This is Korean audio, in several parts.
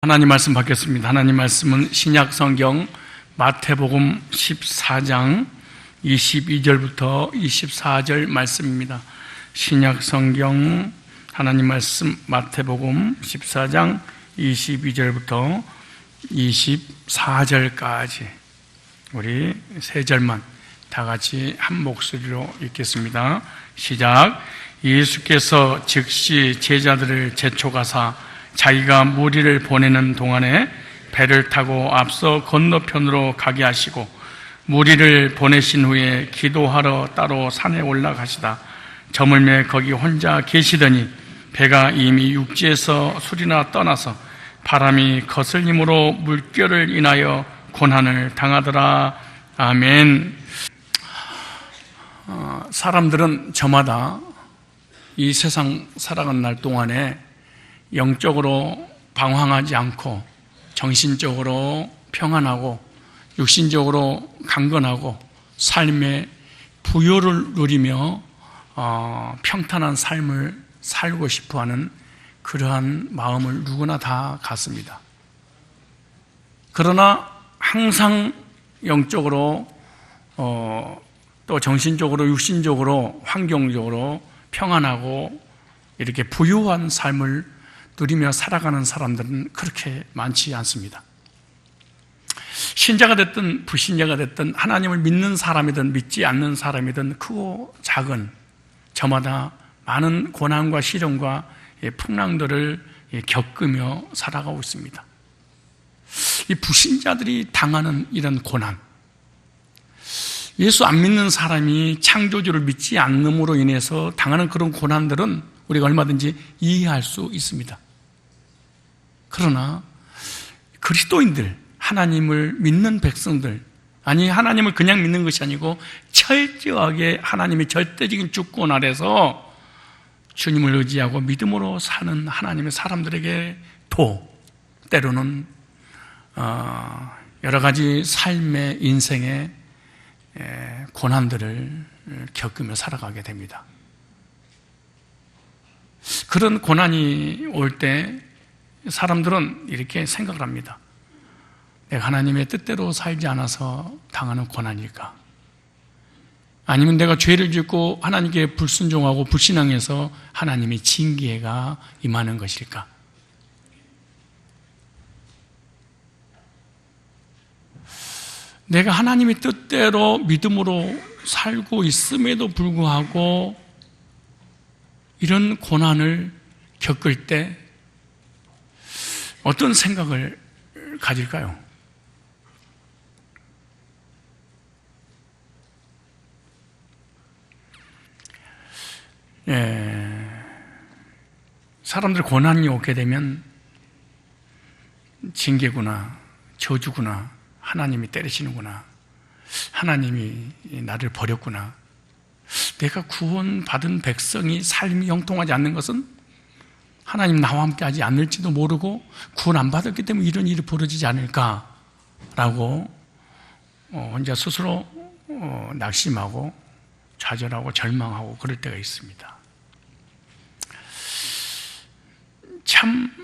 하나님 말씀 받겠습니다. 하나님 말씀은 신약 성경 마태복음 14장 22절부터 24절 말씀입니다. 신약 성경 하나님 말씀 마태복음 14장 22절부터 24절까지 우리 세 절만 다 같이 한 목소리로 읽겠습니다. 시작. 예수께서 즉시 제자들을 재촉하사 자기가 무리를 보내는 동안에 배를 타고 앞서 건너편으로 가게 하시고 무리를 보내신 후에 기도하러 따로 산에 올라가시다 저물매 거기 혼자 계시더니 배가 이미 육지에서 술이나 떠나서 바람이 거슬림으로 물결을 인하여 고난을 당하더라. 아멘. 사람들은 저마다 이 세상 살아가는 날 동안에 영적으로 방황하지 않고 정신적으로 평안하고 육신적으로 강건하고 삶의 부요를 누리며 평탄한 삶을 살고 싶어하는 그러한 마음을 누구나 다 갖습니다. 그러나 항상 영적으로 또 정신적으로 육신적으로 환경적으로 평안하고 이렇게 부유한 삶을 누리며 살아가는 사람들은 그렇게 많지 않습니다. 신자가 됐든 불신자가 됐든 하나님을 믿는 사람이든 믿지 않는 사람이든 크고 작은 저마다 많은 고난과 시련과 풍랑들을 겪으며 살아가고 있습니다. 이 불신자들이 당하는 이런 고난, 예수 안 믿는 사람이 창조주를 믿지 않음으로 인해서 당하는 그런 고난들은 우리가 얼마든지 이해할 수 있습니다. 그러나 그리스도인들, 하나님을 믿는 백성들, 아니 하나님을 그냥 믿는 것이 아니고 철저하게 하나님의 절대적인 주권 아래서 주님을 의지하고 믿음으로 사는 하나님의 사람들에게 때로는 여러 가지 삶의 인생의 고난들을 겪으며 살아가게 됩니다. 그런 고난이 올 때 사람들은 이렇게 생각을 합니다. 내가 하나님의 뜻대로 살지 않아서 당하는 고난일까? 아니면 내가 죄를 짓고 하나님께 불순종하고 불신앙해서 하나님의 징계가 임하는 것일까? 내가 하나님의 뜻대로 믿음으로 살고 있음에도 불구하고 이런 고난을 겪을 때 어떤 생각을 가질까요? 사람들 고난이 오게 되면 징계구나, 저주구나, 하나님이 때리시는구나, 하나님이 나를 버렸구나, 내가 구원받은 백성이 삶이 형통하지 않는 것은 하나님 나와 함께 하지 않을지도 모르고 구원 안 받았기 때문에 이런 일이 벌어지지 않을까라고 혼자 스스로 낙심하고 좌절하고 절망하고 그럴 때가 있습니다. 참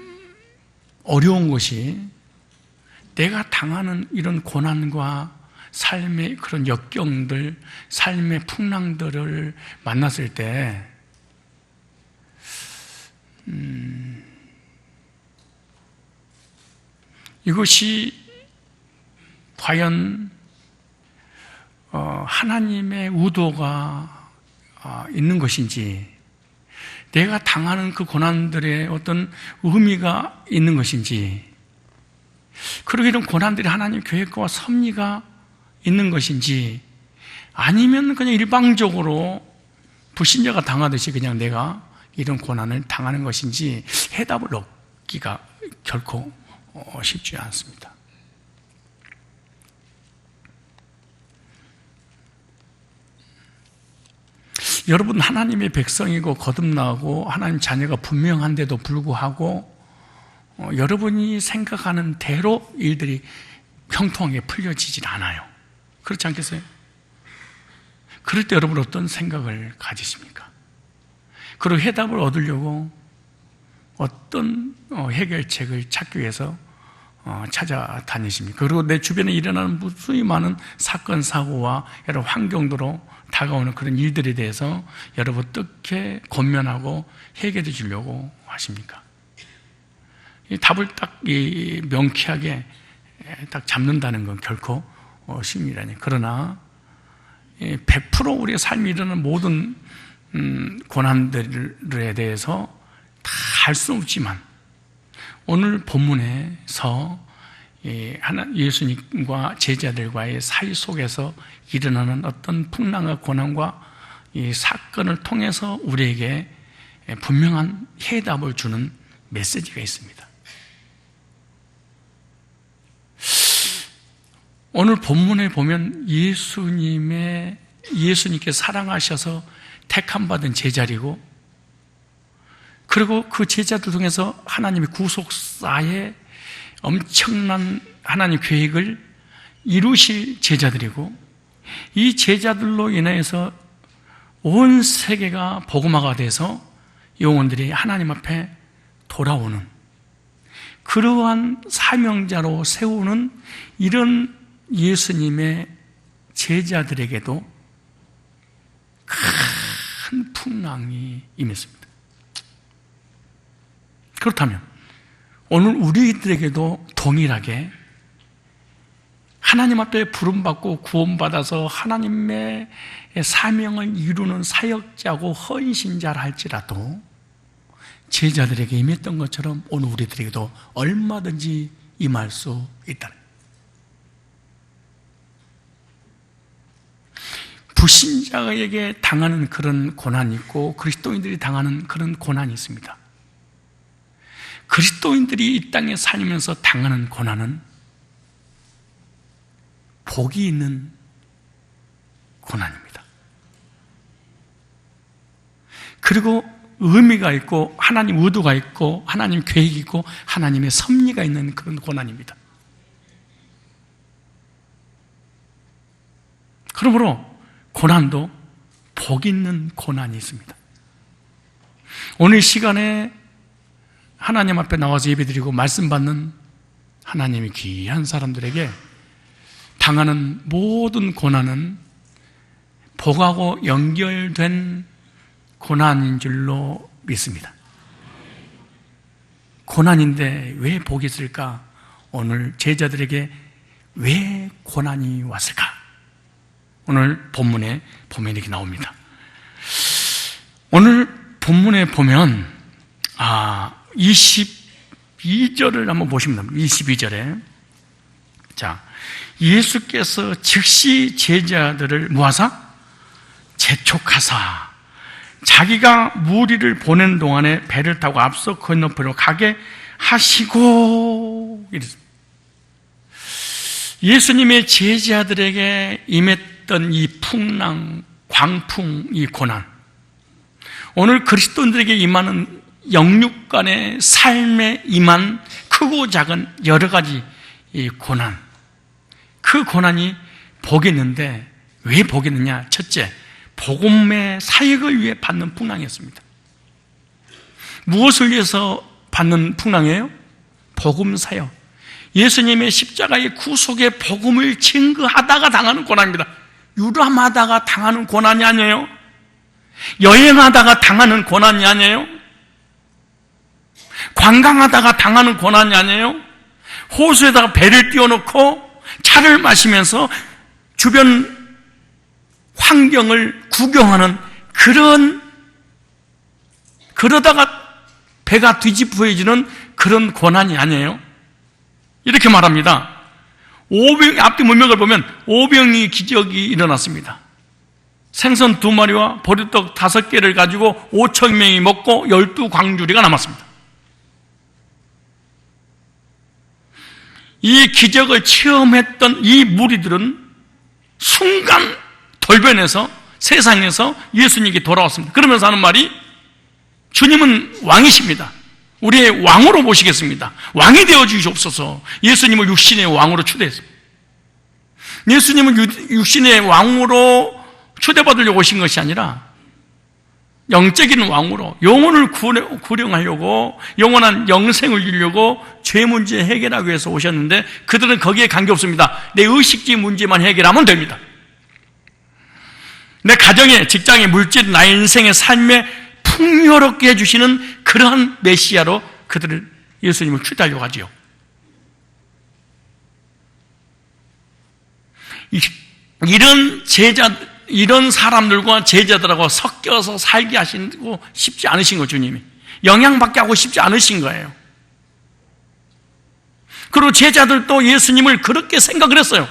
어려운 것이 내가 당하는 이런 고난과 삶의 그런 역경들, 삶의 풍랑들을 만났을 때 이것이 과연 하나님의 의도가 있는 것인지, 내가 당하는 그 고난들의 어떤 의미가 있는 것인지, 그리고 이런 고난들이 하나님 계획과 섭리가 있는 것인지, 아니면 그냥 일방적으로 불신자가 당하듯이 그냥 내가 이런 고난을 당하는 것인지 해답을 얻기가 결코 쉽지 않습니다. 여러분 하나님의 백성이고 거듭나고 하나님 자녀가 분명한데도 불구하고 여러분이 생각하는 대로 일들이 형통하게 풀려지질 않아요. 그렇지 않겠어요? 그럴 때 여러분 어떤 생각을 가지십니까? 그리고 해답을 얻으려고 어떤 해결책을 찾기 위해서 찾아다니십니까? 그리고 내 주변에 일어나는 무수히 많은 사건, 사고와 여러 환경도로 다가오는 그런 일들에 대해서 여러분 어떻게 권면하고 해결해 주려고 하십니까? 이 답을 딱 명쾌하게 딱 잡는다는 건 결코 쉬운 일이 아니에요. 그러나 100% 우리의 삶이 일어나는 모든 고난들에 대해서 다 할 수 없지만 오늘 본문에서 예수님과 제자들과의 사이 속에서 일어나는 어떤 풍랑과 고난과 이 사건을 통해서 우리에게 분명한 해답을 주는 메시지가 있습니다. 오늘 본문에 보면 예수님께 사랑하셔서 택함받은 제자리고, 그리고 그 제자들 중에서 하나님의 구속사의 엄청난 하나님 계획을 이루실 제자들이고, 이 제자들로 인해서 온 세계가 복음화가 돼서 영혼들이 하나님 앞에 돌아오는 그러한 사명자로 세우는 이런 예수님의 제자들에게도 큰 풍랑이 임했습니다. 그렇다면 오늘 우리들에게도 동일하게 하나님 앞에 부름받고 구원받아서 하나님의 사명을 이루는 사역자고 헌신자라 할지라도 제자들에게 임했던 것처럼 오늘 우리들에게도 얼마든지 임할 수 있다는, 불신자에게 당하는 그런 고난이 있고 그리스도인들이 당하는 그런 고난이 있습니다. 그리스도인들이 이 땅에 살면서 당하는 고난은 복이 있는 고난입니다. 그리고 의미가 있고 하나님 의도가 있고 하나님 계획이 있고 하나님의 섭리가 있는 그런 고난입니다. 그러므로 고난도 복 있는 고난이 있습니다. 오늘 시간에 하나님 앞에 나와서 예배드리고 말씀 받는 하나님의 귀한 사람들에게 당하는 모든 고난은 복하고 연결된 고난인 줄로 믿습니다. 고난인데 왜 복이 있을까? 오늘 제자들에게 왜 고난이 왔을까? 오늘 본문에 보면 이렇게 나옵니다. 오늘 본문에 보면 22절을 한번 보시면 됩니다. 22절에 자, 예수께서 즉시 제자들을 모아서 재촉하사 자기가 무리를 보낸 동안에 배를 타고 앞서 건너편으로 가게 하시고 이랬습니다. 예수님의 제자들에게 임했던 이 풍랑, 광풍, 이 고난, 오늘 그리스도인들에게 임하는 영육간의 삶에 임한 크고 작은 여러 가지 이 고난, 그 고난이 복이 있는데 왜 복이 있느냐? 첫째, 복음의 사역을 위해 받는 풍랑이었습니다. 무엇을 위해서 받는 풍랑이에요? 복음 사역. 예수님의 십자가의 구속의 복음을 증거하다가 당하는 고난입니다. 유람하다가 당하는 고난이 아니에요. 여행하다가 당하는 고난이 아니에요. 관광하다가 당하는 고난이 아니에요. 호수에다가 배를 띄워놓고 차를 마시면서 주변 환경을 구경하는 그러다가 배가 뒤집어지는 그런 고난이 아니에요. 이렇게 말합니다. 앞뒤 문맥을 보면 오병이 기적이 일어났습니다. 생선 2마리와 보리떡 5개를 가지고 5,000명이 먹고 12광주리가 남았습니다. 이 기적을 체험했던 이 무리들은 순간 돌변해서 세상에서 예수님께 돌아왔습니다. 그러면서 하는 말이, 주님은 왕이십니다. 우리의 왕으로 모시겠습니다. 왕이 되어 주시옵소서. 예수님을 육신의 왕으로 초대했습니다. 예수님은 육신의 왕으로 초대받으려고 오신 것이 아니라 영적인 왕으로 영혼을 구령하려고, 영원한 영생을 주려고 죄 문제 해결하기 위해서 오셨는데, 그들은 거기에 관계없습니다. 내 의식주의 문제만 해결하면 됩니다. 내 가정에, 직장에, 물질, 나의 인생의 삶에 풍요롭게 해주시는 그러한 메시아로 그들을, 예수님을 추대하려고 하지요. 이런 사람들과 제자들하고 섞여서 살게 하시고 싶지 않으신 거, 주님이. 영향받게 하고 싶지 않으신 거예요. 그리고 제자들도 예수님을 그렇게 생각을 했어요.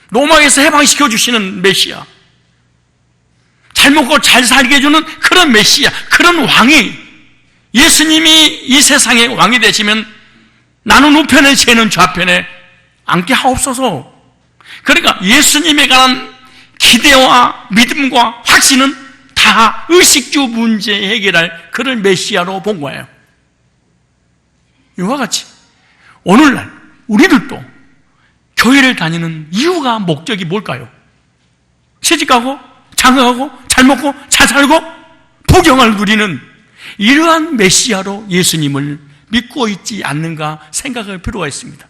로마에서 해방시켜 주시는 메시아, 잘 먹고 잘 살게 해주는 그런 메시아, 그런 왕이, 예수님이 이 세상의 왕이 되시면 나는 우편에, 쟤는 좌편에 앉게 하옵소서. 그러니까 예수님에 관한 기대와 믿음과 확신은 다 의식주 문제 해결할 그런 메시아로 본 거예요. 이와 같이 오늘날 우리들도 교회를 다니는 이유가, 목적이 뭘까요? 시집가고 장가가고 잘 먹고 잘 살고 부경을 누리는 이러한 메시아로 예수님을 믿고 있지 않는가 생각할 필요가 있습니다.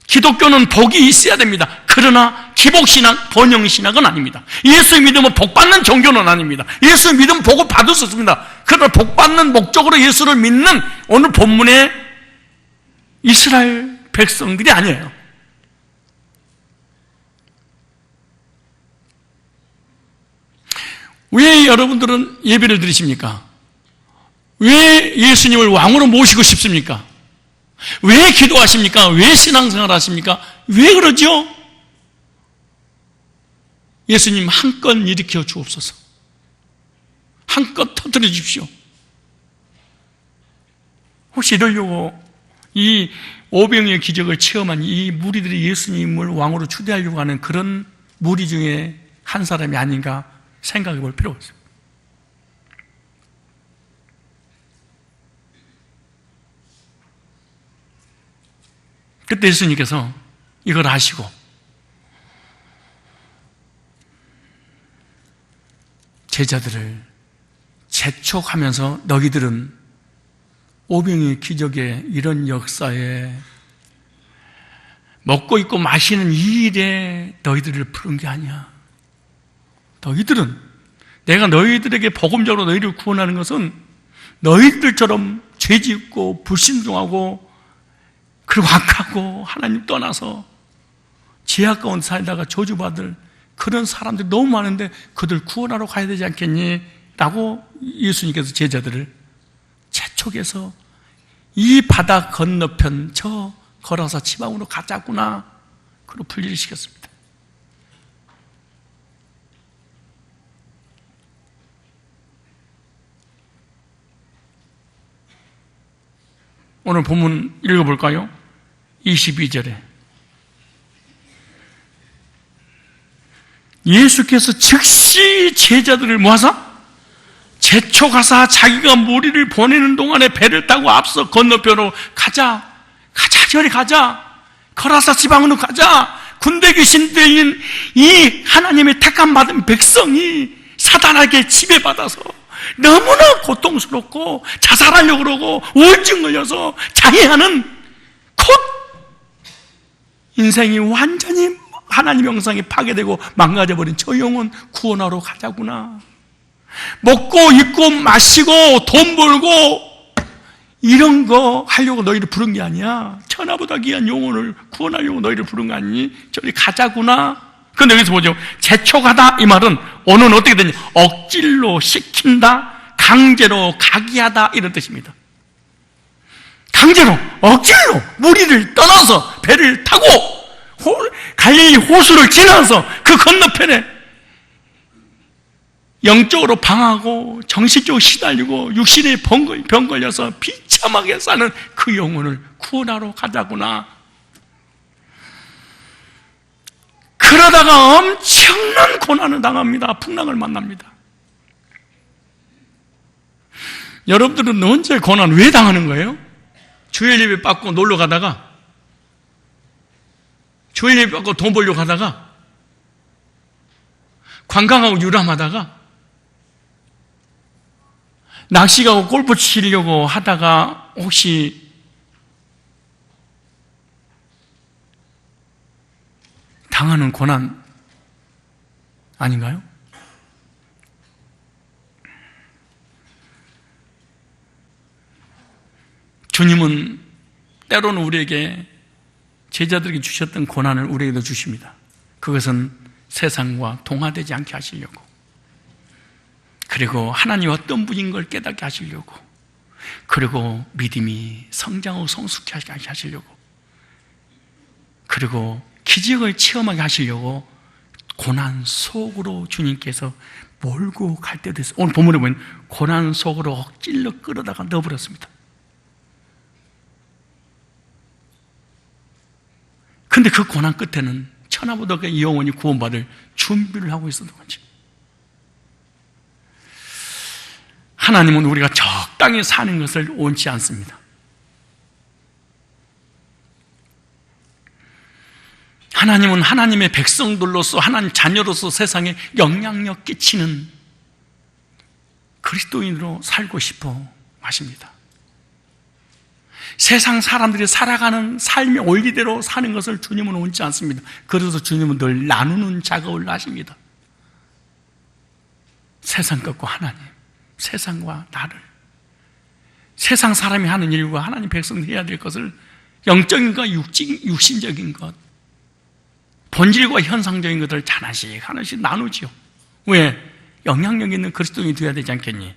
기독교는 복이 있어야 됩니다. 그러나 기복신앙, 번영신앙은 아닙니다. 예수 믿으면 복받는 종교는 아닙니다. 예수 믿으면 복을 받을 수 있습니다. 그러나 복받는 목적으로 예수를 믿는 오늘 본문의 이스라엘 백성들이 아니에요. 왜 여러분들은 예배를 드리십니까? 왜 예수님을 왕으로 모시고 싶습니까? 왜 기도하십니까? 왜 신앙생활 하십니까? 왜 그러죠? 예수님 한 건 일으켜 주옵소서. 한껏 터뜨려 주십시오. 혹시 이러려고 이 오병이의 기적을 체험한 이 무리들이 예수님을 왕으로 추대하려고 하는 그런 무리 중에 한 사람이 아닌가 생각해 볼 필요가 있습니다. 그때 예수님께서 이걸 아시고 제자들을 재촉하면서, 너희들은 오병이의 기적에, 이런 역사에, 먹고 입고 마시는 이 일에 너희들을 부른 게 아니야. 너희들은, 내가 너희들에게 복음적으로 너희를 구원하는 것은 너희들처럼 죄짓고 불신종하고 그리고 악하고 하나님 떠나서 죄악 가운데 살다가 저주받을 그런 사람들이 너무 많은데 그들 구원하러 가야 되지 않겠니? 라고 예수님께서 제자들을 재촉해서 이 바다 건너편 저 걸어서 지방으로 가자꾸나, 그리고 분리를 시켰습니다. 오늘 본문 읽어볼까요? 22절에 예수께서 즉시 제자들을 모아서 재촉하사 자기가 무리를 보내는 동안에 배를 타고 앞서 건너편으로 가자, 저리 가자, 거라사 지방으로 가자. 군대 귀신들인 이 하나님의 택함 받은 백성이 사단에게 지배받아서 너무나 고통스럽고 자살하려고 그러고 우울증 걸려서 자해하는, 곧 인생이 완전히 하나님의 형상이 파괴되고 망가져버린 저 영혼 구원하러 가자구나. 먹고 입고 마시고 돈 벌고 이런 거 하려고 너희를 부른 게 아니야. 천하보다 귀한 영혼을 구원하려고 너희를 부른 거 아니니? 저리 가자구나. 그런데 여기서 보죠. 재촉하다, 이 말은 오늘은 어떻게 되냐, 억지로 시킨다, 강제로 가게 하다, 이런 뜻입니다. 강제로, 억지로 무리를 떠나서 배를 타고 갈릴리 호수를 지나서 그 건너편에 영적으로 방하고 정신적으로 시달리고 육신에 병 걸려서 비참하게 사는 그 영혼을 구원하러 가자구나. 그러다가 엄청난 고난을 당합니다. 풍랑을 만납니다. 여러분들은 언제 고난 왜 당하는 거예요? 주일 예배 받고 놀러 가다가, 주일 예배 받고 돈 벌려고 하다가 관광하고 유람하다가 낚시 가고 골프 치려고 하다가 혹시 당하는 고난 아닌가요? 주님은 때로는 우리에게 제자들에게 주셨던 고난을 우리에게도 주십니다. 그것은 세상과 동화되지 않게 하시려고, 그리고 하나님이 어떤 분인 걸 깨닫게 하시려고, 그리고 믿음이 성장하고 성숙케 하시려고, 그리고 기적을 체험하게 하시려고 고난 속으로 주님께서 몰고 갈 때도 있어요. 오늘 본문에 보면 고난 속으로 억질러 끌어다가 넣어버렸습니다. 근데 그 고난 끝에는 천하보다의 영혼이 구원받을 준비를 하고 있었던 거죠. 하나님은 우리가 적당히 사는 것을 원치 않습니다. 하나님은 하나님의 백성들로서, 하나님 자녀로서 세상에 영향력 끼치는 그리스도인으로 살고 싶어 하십니다. 세상 사람들이 살아가는 삶의 원리대로 사는 것을 주님은 원치 않습니다. 그래서 주님은 늘 나누는 작업을 하십니다. 세상 것과 하나님, 세상과 나를, 세상 사람이 하는 일과 하나님 백성들이 해야 될 것을 영적인 것, 육신적인 것, 본질과 현상적인 것들을 하나씩 나누지요. 왜? 영향력 있는 그리스도인이 되어야 되지 않겠니?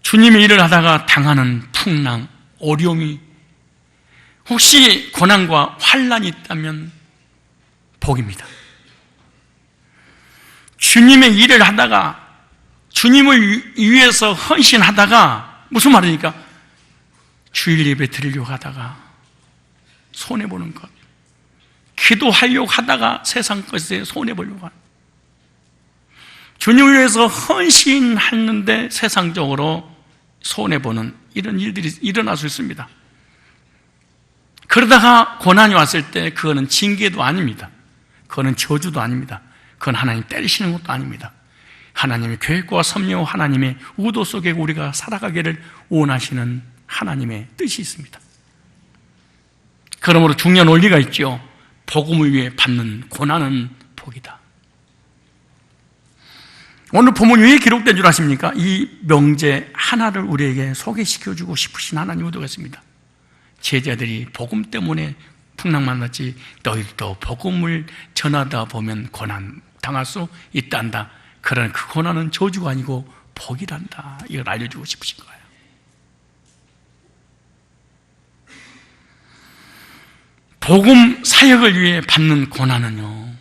주님의 일을 하다가 당하는 풍랑, 어려움이, 혹시 고난과 환난이 있다면 복입니다. 주님의 일을 하다가, 주님을 위해서 헌신하다가, 무슨 말입니까? 주일 예배 드리려고 하다가 손해보는 것, 기도하려고 하다가 세상 것에 손해보려고 하는, 주님을 위해서 헌신하는데 세상적으로 손해보는 이런 일들이 일어날 수 있습니다. 그러다가 고난이 왔을 때 그거는 징계도 아닙니다. 그거는 저주도 아닙니다. 그건 하나님 때리시는 것도 아닙니다. 하나님의 계획과 섭리와 하나님의 의도 속에 우리가 살아가기를 원하시는 하나님의 뜻이 있습니다. 그러므로 중요한 원리가 있죠. 복음을 위해 받는 고난은 복이다. 오늘 본문이 왜 기록된 줄 아십니까? 이 명제 하나를 우리에게 소개시켜주고 싶으신 하나님 의도가 있습니다. 제자들이 복음 때문에 풍랑 만났지, 너희도 복음을 전하다 보면 고난 당할 수 있단다. 그러나 그 고난은 저주가 아니고 복이란다. 이걸 알려주고 싶으신 거예요. 복음 사역을 위해 받는 고난은요,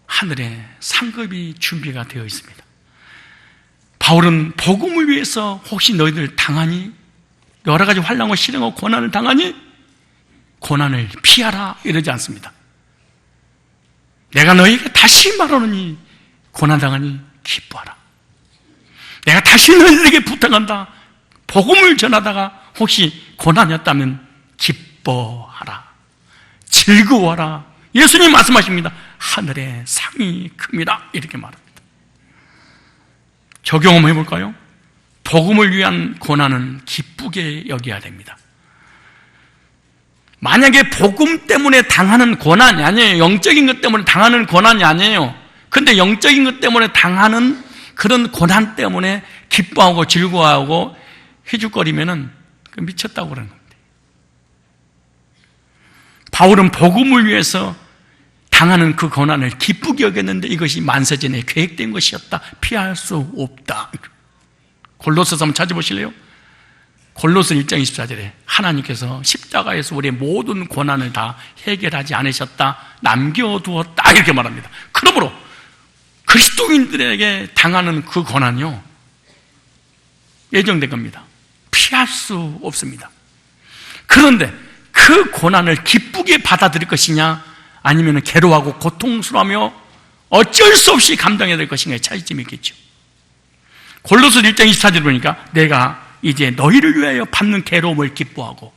하늘에 상급이 준비가 되어 있습니다. 바울은 복음을 위해서 혹시 너희들 당하니, 여러 가지 환난과 시련과 고난을 당하니 고난을 피하라 이러지 않습니다. 내가 너희에게 다시 말하노니 고난 당하니 기뻐하라. 내가 다시 너희들에게 부탁한다. 복음을 전하다가 혹시 고난이었다면 기뻐하라, 즐거워하라. 예수님 말씀하십니다. 하늘의 상이 큽니다. 이렇게 말합니다. 적용 한번 해볼까요? 복음을 위한 고난은 기쁘게 여겨야 됩니다. 만약에 복음 때문에 당하는 고난이 아니에요. 영적인 것 때문에 당하는 고난이 아니에요. 근데 영적인 것 때문에 당하는 그런 고난 때문에 기뻐하고 즐거워하고 희죽거리면은 미쳤다고 그러는 겁니다. 바울은 복음을 위해서 당하는 그 고난을 기쁘게 여겼는데 이것이 만세전에 계획된 것이었다. 피할 수 없다. 골로새서 한번 찾아보실래요? 골로새 1장 24절에 하나님께서 십자가에서 우리의 모든 고난을 다 해결하지 않으셨다. 남겨두었다. 이렇게 말합니다. 그러므로 그리스도인들에게 당하는 그 고난이요, 예정된 겁니다. 피할 수 없습니다. 그런데 그 고난을 기쁘게 받아들일 것이냐, 아니면 괴로워하고 고통스러워하며 어쩔 수 없이 감당해야 될 것인가의 차이점이 있겠죠. 골로새 1장 24절 보니까 내가 이제 너희를 위하여 받는 괴로움을 기뻐하고,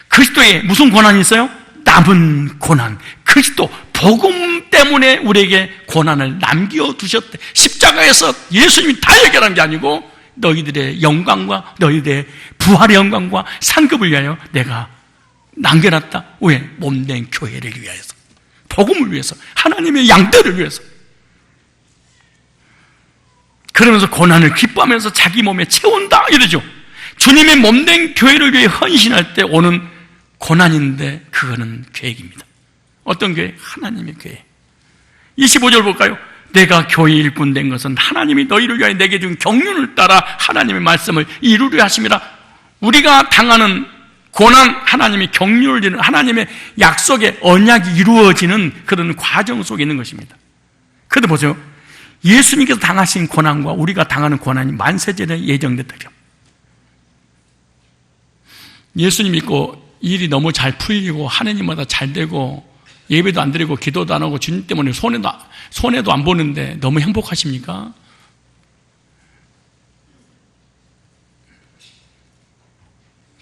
그리스도에 무슨 고난이 있어요? 남은 고난, 그리스도 복음 때문에 우리에게 고난을 남겨두셨대. 십자가에서 예수님이 다 해결한 게 아니고 너희들의 영광과 너희들의 부활의 영광과 상급을 위하여 내가 남겨놨다. 왜? 몸된 교회를 위하여서, 복음을 위해서, 하나님의 양떼를 위해서. 그러면서 고난을 기뻐하면서 자기 몸에 채운다 이러죠. 주님의 몸된 교회를 위해 헌신할 때 오는 고난인데 그거는 계획입니다. 어떤 교회? 하나님의 교회. 25절 볼까요? 내가 교회 일꾼 된 것은 하나님이 너희를 위하여 내게 준 경륜을 따라 하나님의 말씀을 이루려 하심이라. 우리가 당하는 고난, 하나님의 경륜을 이루는, 하나님의 약속의 언약이 이루어지는 그런 과정 속에 있는 것입니다. 그런데 보세요, 예수님께서 당하신 고난과 우리가 당하는 고난이 만세전에 예정됐다죠. 예수님 믿고 일이 너무 잘 풀리고 하느님마다 잘 되고 예배도 안 드리고 기도도 안 하고 주님 때문에 손해도 안 보는데 너무 행복하십니까?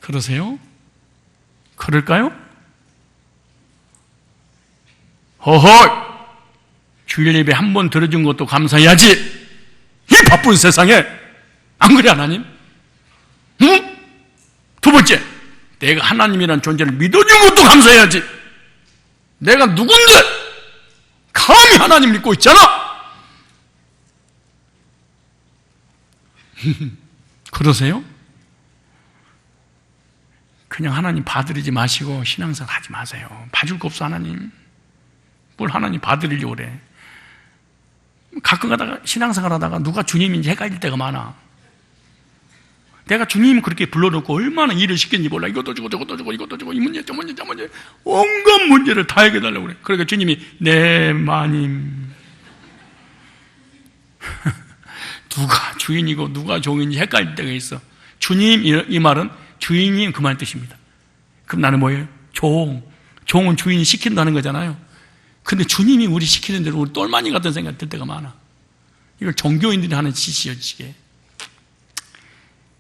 그러세요? 그럴까요? 허허! 주일 예배 한 번 들어준 것도 감사해야지. 이 바쁜 세상에. 안 그래, 하나님? 응? 두 번째, 내가 하나님이라는 존재를 믿어준 것도 감사해야지. 내가 누군데 감히 하나님 믿고 있잖아. 그러세요? 그냥 하나님 봐드리지 마시고 신앙생활 하지 마세요. 봐줄 거 없어, 하나님. 뭘 하나님 봐드리려고 그래. 가끔 가다가 신앙생활 하다가 누가 주님인지 헷갈릴 때가 많아. 내가 주님 그렇게 불러놓고 얼마나 일을 시켰는지 몰라. 이것도 주고 저것도 주고 이것도 주고 이 문제 저 문제 저 문제 온갖 문제를 다 해결해달라고 그래. 그러니까 주님이 네 마님 누가 주인이고 누가 종인지 헷갈릴 때가 있어. 주님 이 말은 주인이 그만 뜻입니다. 그럼 나는 뭐예요? 종은 주인이 시킨다는 거잖아요. 근데 주님이 우리 시키는 대로 우리 똘마니 같은 생각 들 때가 많아. 이걸 종교인들이 하는 짓이요, 이게.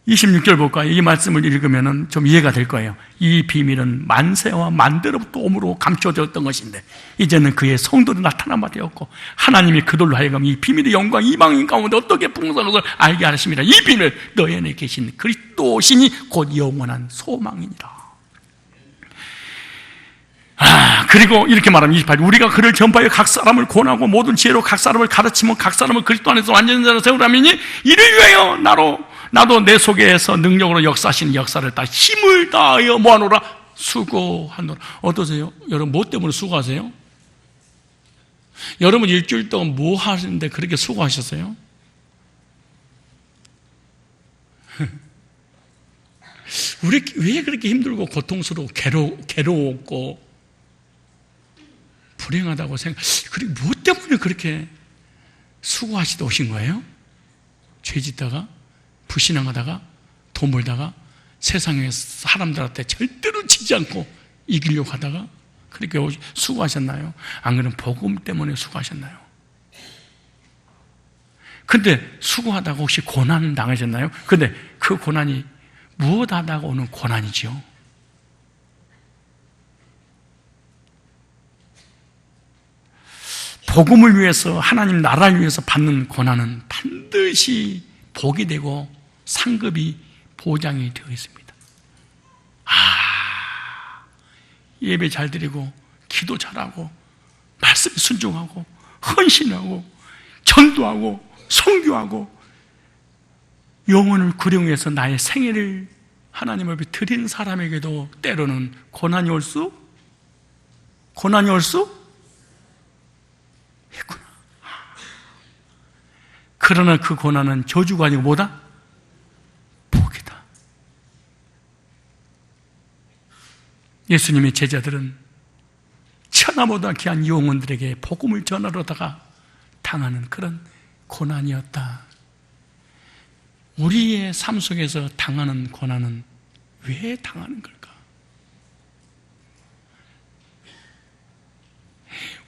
26절 볼까요? 이 말씀을 읽으면 좀 이해가 될 거예요. 이 비밀은 만세와 만대로부터 오므로 감춰졌던 것인데 이제는 그의 성도로 나타난 바 되었고 하나님이 그들로 하여금 이 비밀의 영광 이방인 가운데 어떻게 풍성한 것을 알게 하십니다. 이 비밀 너희 안에 계신 그리스도신이 곧 영원한 소망이니라. 그리고 이렇게 말하면 28절, 우리가 그를 전파하여 각 사람을 권하고 모든 지혜로 각 사람을 가르치면 각 사람을 그리스도 안에서 완전한 자로 세우라미니 이를 위하여 나도 내 속에서 능력으로 역사하시는 역사를 다 힘을 다하여 모아노라. 수고하노라. 어떠세요? 여러분 뭐 때문에 수고하세요? 여러분 일주일 동안 뭐 하시는데 그렇게 수고하셨어요? 왜 그렇게 힘들고 고통스럽고 괴로웠고 불행하다고 그리고 뭐 때문에 그렇게 수고하시다 오신 거예요? 죄 짓다가 불신앙하다가 돈 벌다가 세상에 사람들한테 절대로 지지 않고 이기려고 하다가 그렇게 수고하셨나요? 안 그러면 복음 때문에 수고하셨나요? 근데 수고하다가 혹시 고난 당하셨나요? 근데 그 고난이 무엇 하다가 오는 고난이죠? 복음을 위해서 하나님 나라를 위해서 받는 고난은 반드시 복이 되고 상급이 보장이 되어 있습니다. 예배 잘 드리고 기도 잘하고 말씀에 순종하고 헌신하고 전도하고 선교하고 영혼을 구령해서 나의 생애를 하나님 앞에 드린 사람에게도 때로는 고난이 올 수 있구나. 그러나 그 고난은 저주가 아니고 뭐다? 복이다. 예수님의 제자들은 천하보다 귀한 영혼들에게 복음을 전하려다가 당하는 그런 고난이었다. 우리의 삶 속에서 당하는 고난은 왜 당하는 걸까?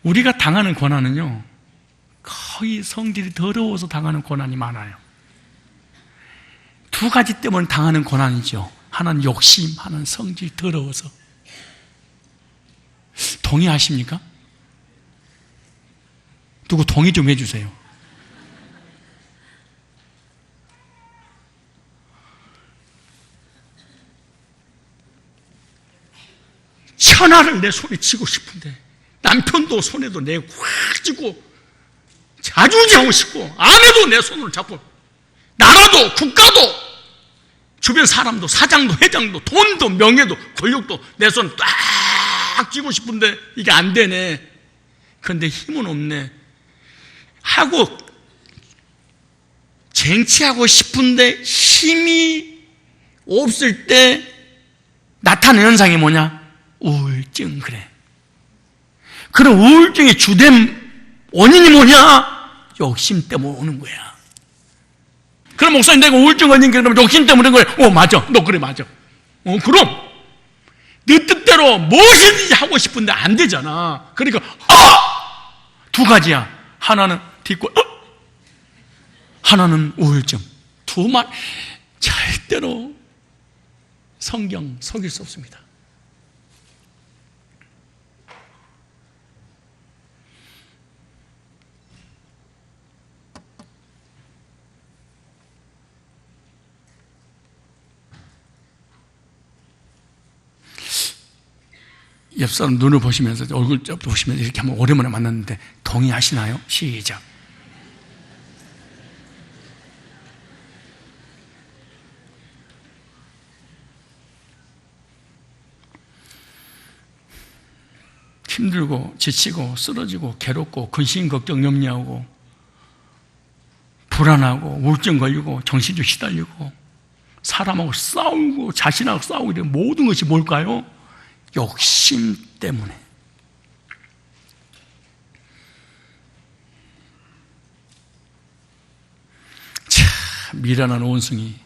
우리가 당하는 고난은요, 거의 성질이 더러워서 당하는 고난이 많아요. 두 가지 때문에 당하는 고난이죠. 하나는 욕심, 하나는 성질이 더러워서. 동의하십니까? 누구 동의 좀 해주세요. 천하를 내 손에 쥐고 싶은데 남편도 손에도 내고 확 쥐고 자주지하고 싶고 아내도 내 손으로 잡고 나라도 국가도 주변 사람도 사장도 회장도 돈도 명예도 권력도 내 손 딱 쥐고 싶은데 이게 안 되네. 그런데 힘은 없네 하고 쟁취하고 싶은데 힘이 없을 때 나타나는 현상이 뭐냐? 우울증. 그래. 그럼 우울증의 주된 원인이 뭐냐? 욕심 때문에 오는 거야. 그럼 목사님 내가 우울증 걸린 게 그러면 욕심 때문에 그런 거야? 맞아. 너 그래 맞아. 그럼 네 뜻대로 무엇이든지 하고 싶은데 안 되잖아. 그러니까 두 가지야. 하나는 뒷골, 하나는 우울증. 두 말 절대로 성경 속일 수 없습니다. 옆사람 눈을 보시면서 얼굴 보시면서 이렇게 한번 오랜만에 만났는데 동의하시나요? 시작. 힘들고 지치고 쓰러지고 괴롭고 근심 걱정 염려하고 불안하고 우울증 걸리고 정신줄 시달리고 사람하고 싸우고 자신하고 싸우고 이런 모든 것이 뭘까요? 욕심 때문에. 참 미련한 원숭이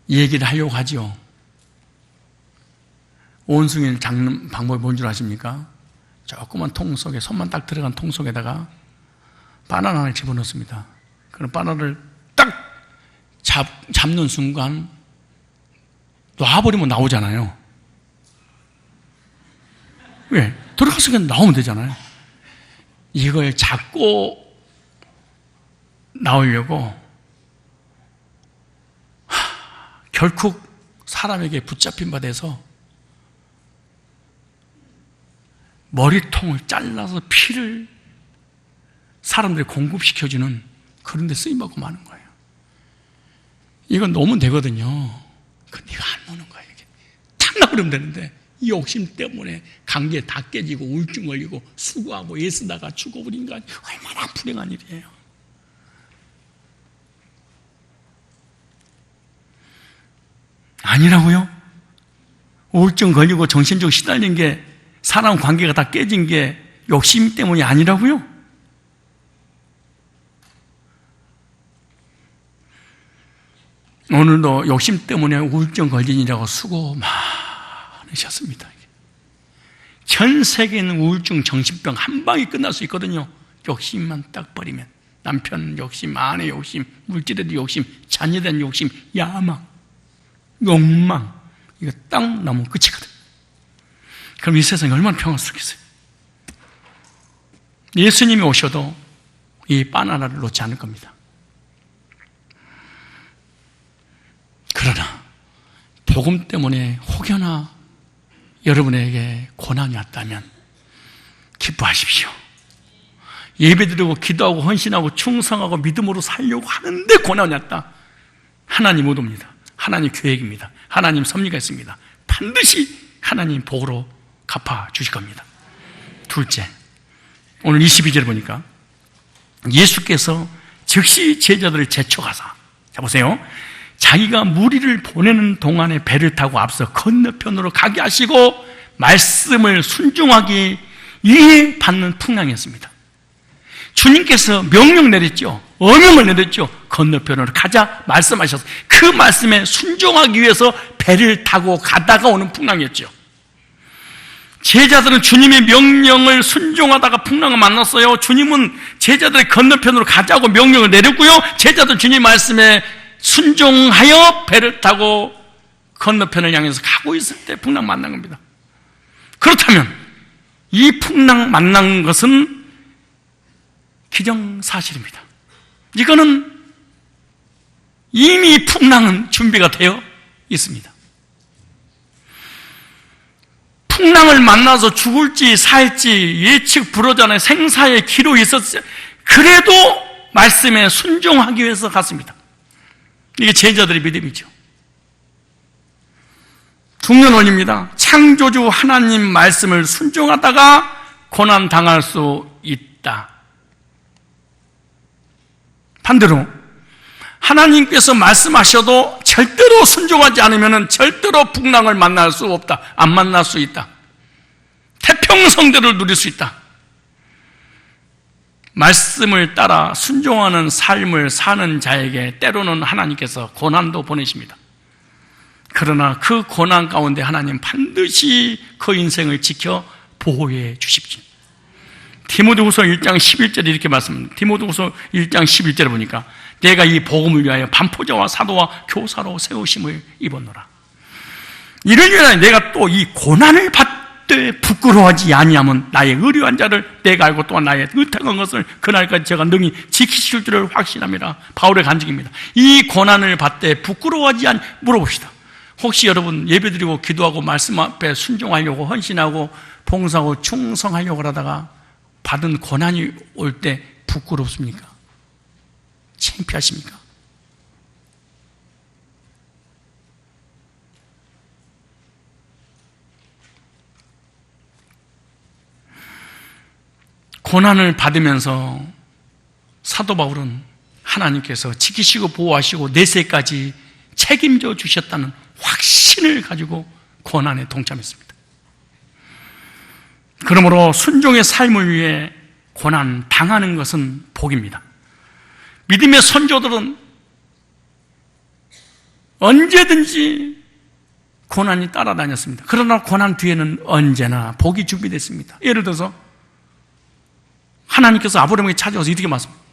이 얘기를 하려고 하죠. 원숭이를 잡는 방법이 뭔 줄 아십니까? 조그만 통 속에 손만 딱 들어간 통 속에다가 바나나 하나를 집어넣습니다. 그럼 바나나를 딱 잡는 순간 놔버리면 나오잖아요. 왜? 들어가서 그냥 나오면 되잖아요. 이걸 잡고 나오려고 결국 사람에게 붙잡힌 바 돼서 머리통을 잘라서 피를 사람들이 공급시켜주는 그런 데 쓰임받고 마는 거예요. 이건 놓으면 되거든요. 근데 이거 안 놓는 거예요. 이렇게 탁 놔버리면 되는데 이 욕심 때문에 관계 다 깨지고 우울증 걸리고 수고하고 애쓰다가 죽어버린 거 얼마나 불행한 일이에요. 아니라고요? 우울증 걸리고 정신적으로 시달린 게 사람 관계가 다 깨진 게 욕심 때문이 아니라고요? 오늘도 욕심 때문에 우울증 걸린이라고 수고 많으셨습니다. 전 세계에 있는 우울증, 정신병 한 방에 끝날 수 있거든요. 욕심만 딱 버리면. 남편 욕심, 아내 욕심, 물질에 대한 욕심, 자녀에 대한 욕심, 야망, 욕망, 이거 딱 나면 끝이거든. 그럼 이 세상이 얼마나 평화스럽겠어요. 예수님이 오셔도 이 바나나를 놓지 않을 겁니다. 그러나 복음 때문에 혹여나 여러분에게 고난이 왔다면 기뻐하십시오. 예배드리고 기도하고 헌신하고 충성하고 믿음으로 살려고 하는데 고난이 왔다. 하나님 의도입니다. 하나님 계획입니다. 하나님 섭리가 있습니다. 반드시 하나님 복으로 갚아주실 겁니다. 둘째, 오늘 22절 보니까 예수께서 즉시 제자들을 재촉하사, 자 보세요, 자기가 무리를 보내는 동안에 배를 타고 앞서 건너편으로 가게 하시고 말씀을 순종하기 위해 받는 풍랑이었습니다. 주님께서 명령 내렸죠. 어명을 내렸죠. 건너편으로 가자 말씀하셔서 그 말씀에 순종하기 위해서 배를 타고 가다가 오는 풍랑이었죠. 제자들은 주님의 명령을 순종하다가 풍랑을 만났어요. 주님은 제자들의 건너편으로 가자고 명령을 내렸고요. 제자들은 주님 말씀에 순종하여 배를 타고 건너편을 향해서 가고 있을 때 풍랑 만난 겁니다. 그렇다면 이 풍랑 만난 것은 기정사실입니다. 이거는 이미 풍랑은 준비가 되어 있습니다. 풍랑을 만나서 죽을지 살지 예측 불허전에 생사의 기로 있었어요. 그래도 말씀에 순종하기 위해서 갔습니다. 이게 제자들의 믿음이죠. 중년원입니다. 창조주 하나님 말씀을 순종하다가 고난 당할 수 있다. 반대로 하나님께서 말씀하셔도 절대로 순종하지 않으면 절대로 풍랑을 만날 수 없다. 안 만날 수 있다. 태평성대를 누릴 수 있다. 말씀을 따라 순종하는 삶을 사는 자에게 때로는 하나님께서 고난도 보내십니다. 그러나 그 고난 가운데 하나님 반드시 그 인생을 지켜 보호해 주십시오. 디모데후서 1장 11절에 이렇게 말씀합니다. 디모데후서 1장 11절에 보니까 내가 이 복음을 위하여 반포자와 사도와 교사로 세우심을 입었노라. 이를 위하여 내가 또 이 고난을 받되 부끄러워하지 아니하면 나의 의뢰한 자를 내가 알고 또한 나의 의탁한 것을 그날까지 제가 능히 지키실 줄을 확신합니다. 바울의 간증입니다. 이 고난을 받되 부끄러워하지 아니 물어봅시다. 혹시 여러분 예배드리고 기도하고 말씀 앞에 순종하려고 헌신하고 봉사하고 충성하려고 하다가 받은 고난이 올 때 부끄럽습니까? 창피하십니까? 고난을 받으면서 사도 바울은 하나님께서 지키시고 보호하시고 내세까지 책임져 주셨다는 확신을 가지고 고난에 동참했습니다. 그러므로 순종의 삶을 위해 고난 당하는 것은 복입니다. 믿음의 선조들은 언제든지 고난이 따라다녔습니다. 그러나 고난 뒤에는 언제나 복이 준비됐습니다. 예를 들어서 하나님께서 아브라함에게 찾아와서 이렇게 말씀합니다.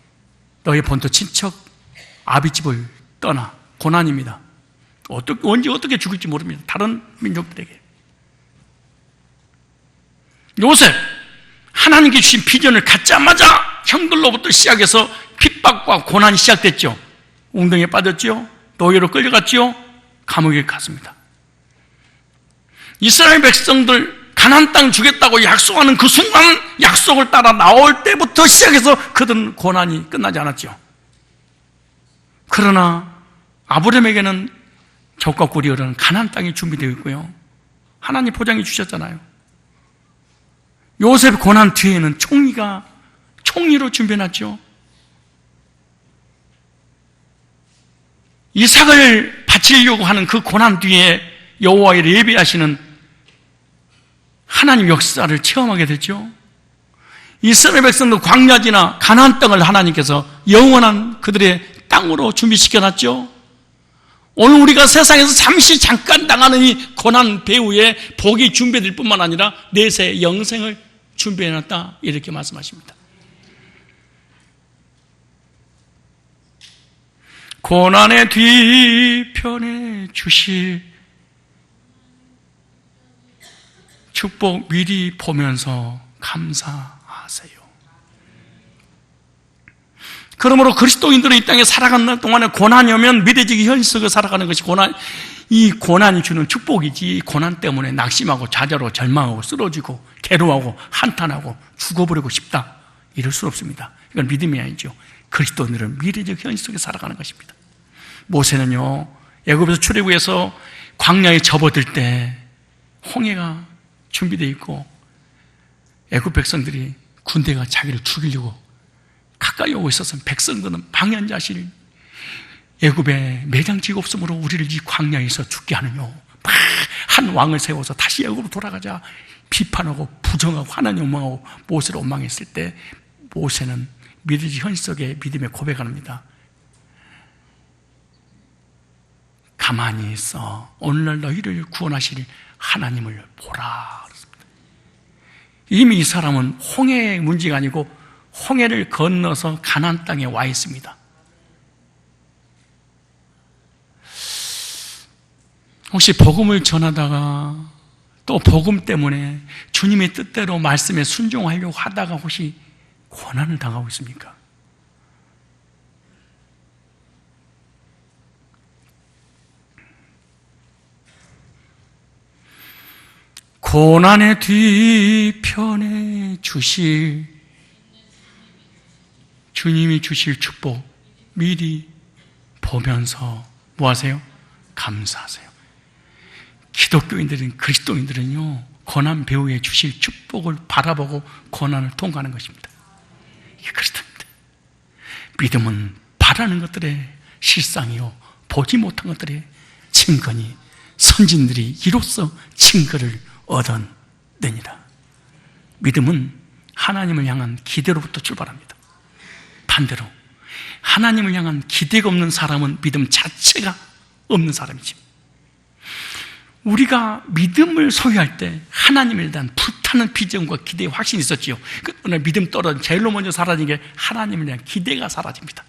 너의 본토 친척 아비집을 떠나. 고난입니다. 언제 어떻게 죽을지 모릅니다. 다른 민족들에게. 요셉, 하나님께 주신 비전을 갖자마자 형들로부터 시작해서 핍박과 고난이 시작됐죠. 웅덩이에 빠졌죠. 노예로 끌려갔죠. 감옥에 갔습니다. 이스라엘 백성들 가나안 땅 주겠다고 약속하는 그 순간 약속을 따라 나올 때부터 시작해서 그들은 고난이 끝나지 않았죠. 그러나 아브라함에게는 적과 꿀이 흐르는 가나안 땅이 준비되어 있고요. 하나님 보장해 주셨잖아요. 요셉 고난 뒤에는 총리로 준비해놨죠. 이삭을 바치려고 하는 그 고난 뒤에 여호와의 예배하시는 하나님 역사를 체험하게 됐죠. 이스라엘 백성도 광야지나 가나안 땅을 하나님께서 영원한 그들의 땅으로 준비시켜놨죠. 오늘 우리가 세상에서 잠깐 당하는 이 고난 배후에 복이 준비될 뿐만 아니라 내세 영생을 준비해놨다 이렇게 말씀하십니다. 고난의 뒤편에 주실 축복 미리 보면서 감사하세요. 그러므로 그리스도인들은 이 땅에 살아가는 동안에 고난이 오면 미래적인 현실 속에 살아가는 것이 이 고난이 주는 축복이지, 이 고난 때문에 낙심하고 좌절하고 절망하고 쓰러지고 괴로워하고 한탄하고 죽어버리고 싶다 이럴 수 없습니다. 이건 믿음이 아니죠. 그리스도인들은 미래적 현실 속에 살아가는 것입니다. 모세는요, 애굽에서 출애굽해서 광야에 접어들 때 홍해가 준비되어 있고 애굽 백성들이 군대가 자기를 죽이려고 가까이 오고 있었으면 백성들은 방연자실 애굽에 매장지가 없으므로 우리를 이 광야에서 죽게 하느뇨, 한 왕을 세워서 다시 애굽으로 돌아가자 비판하고 부정하고 하나님 원망하고 모세를 원망했을 때 모세는 미래적 현실 속에 믿음의 고백합니다. 가만히 있어 오늘날 너희를 구원하실 하나님을 보라. 이미 이 사람은 홍해의 문제가 아니고 홍해를 건너서 가나안 땅에 와 있습니다. 혹시 복음을 전하다가 또 복음 때문에 주님의 뜻대로 말씀에 순종하려고 하다가 혹시 고난을 당하고 있습니까? 고난의 뒤편에 주실 주님이 주실 축복 미리 보면서 뭐 하세요? 감사하세요. 기독교인들은, 그리스도인들은요, 고난 배후에 주실 축복을 바라보고 고난을 통과하는 것입니다. 이게 그리스도입니다. 믿음은 바라는 것들의 실상이요, 보지 못한 것들의 증거니 선진들이 이로써 증거를 얻어내니라. 믿음은 하나님을 향한 기대로부터 출발합니다. 반대로 하나님을 향한 기대가 없는 사람은 믿음 자체가 없는 사람이지. 우리가 믿음을 소유할 때 하나님에 대한 불타는 비전과 기대의 확신이 있었지요. 그러나 믿음 떨어진 제일로 먼저 사라진 게 하나님에 대한 기대가 사라집니다.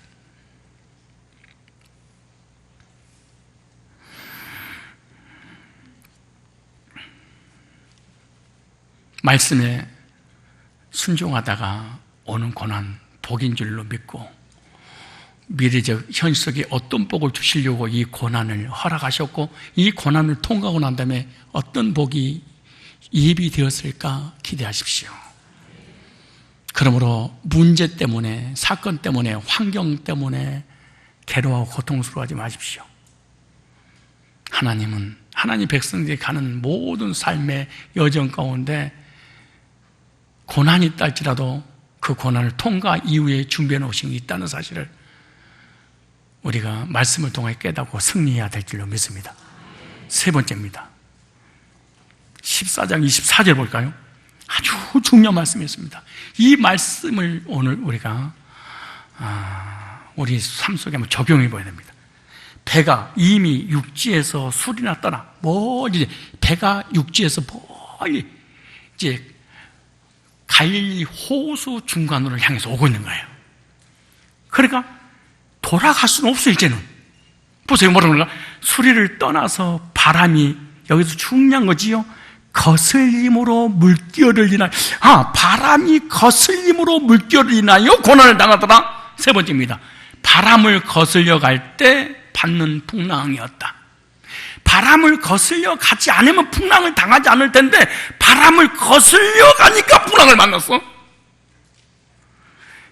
말씀에 순종하다가 오는 고난 복인 줄로 믿고 미래적 현실 속에 어떤 복을 주시려고 이 고난을 허락하셨고 이 고난을 통과하고 난 다음에 어떤 복이 예비되었을까 기대하십시오. 그러므로 문제 때문에, 사건 때문에, 환경 때문에 괴로워하고 고통스러워하지 마십시오. 하나님은 하나님 백성들이 가는 모든 삶의 여정 가운데 고난이 있다 할지라도 그 고난을 통과 이후에 준비해 놓으신 게 있다는 사실을 우리가 말씀을 통해 깨닫고 승리해야 될 줄로 믿습니다. 세 번째입니다. 14장 24절 볼까요? 아주 중요한 말씀이었습니다. 이 말씀을 오늘 우리가 우리 삶 속에 한번 적용해 봐야 됩니다. 배가 이미 육지에서 술이나 떠나 멀리, 배가 육지에서 멀리 이제 갈릴리 호수 중간으로 향해서 오고 있는 거예요. 그러니까 돌아갈 수는 없어요. 이제는 보세요. 뭐라고 그런가? 수리를 떠나서 바람이, 여기서 중요한 거지요, 거슬림으로 물결을 인하여, 바람이 거슬림으로 물결을 인하여 고난을 당하더라. 세 번째입니다. 바람을 거슬려 갈 때 받는 풍랑이었다. 바람을 거슬려 가지 않으면 풍랑을 당하지 않을 텐데 바람을 거슬려 가니까 풍랑을 만났어.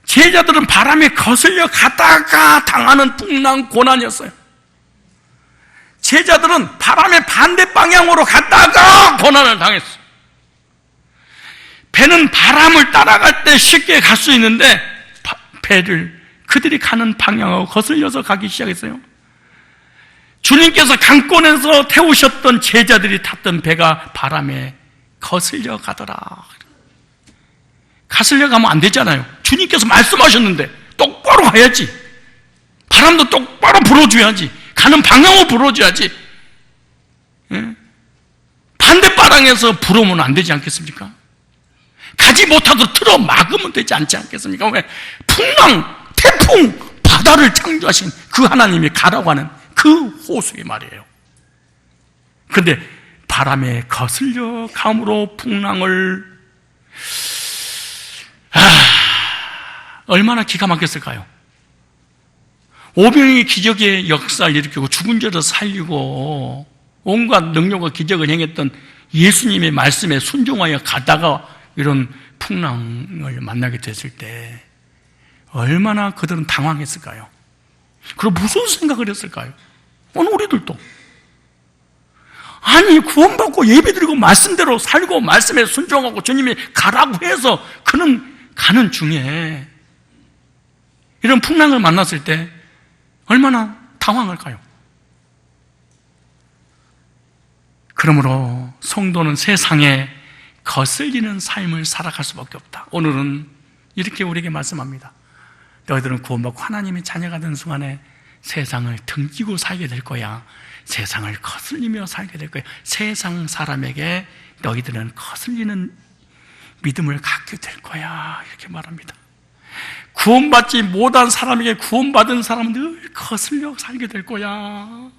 제자들은 바람에 거슬려 가다가 당하는 풍랑, 고난이었어요. 제자들은 바람의 반대 방향으로 갔다가 고난을 당했어. 배는 바람을 따라갈 때 쉽게 갈 수 있는데 배를 그들이 가는 방향으로 거슬려서 가기 시작했어요. 주님께서 강권에서 태우셨던 제자들이 탔던 배가 바람에 거슬려 가더라. 거슬려 가면 안 되잖아요. 주님께서 말씀하셨는데 똑바로 가야지. 바람도 똑바로 불어줘야지. 가는 방향으로 불어줘야지. 예? 반대 방향에서 불어오면 안 되지 않겠습니까? 가지 못하도록 틀어 막으면 되지 않지 않겠습니까? 왜? 풍랑, 태풍, 바다를 창조하신 그 하나님이 가라고 하는 그 호수의 말이에요. 그런데 바람에 거슬려 감으로 풍랑을 얼마나 기가 막혔을까요? 오병이의 기적의 역사를 일으키고 죽은 자를 살리고 온갖 능력과 기적을 행했던 예수님의 말씀에 순종하여 가다가 이런 풍랑을 만나게 됐을 때 얼마나 그들은 당황했을까요? 그리고 무슨 생각을 했을까요? 오늘 우리들도 아니 구원받고 예배드리고 말씀대로 살고 말씀에 순종하고 주님이 가라고 해서 그는 가는 중에 이런 풍랑을 만났을 때 얼마나 당황할까요? 그러므로 성도는 세상에 거슬리는 삶을 살아갈 수밖에 없다. 오늘은 이렇게 우리에게 말씀합니다. 너희들은 구원받고 하나님의 자녀가 된 순간에 세상을 등지고 살게 될 거야. 세상을 거슬리며 살게 될 거야. 세상 사람에게 너희들은 거슬리는 믿음을 갖게 될 거야. 이렇게 말합니다. 구원받지 못한 사람에게 구원받은 사람은 늘 거슬려 살게 될 거야.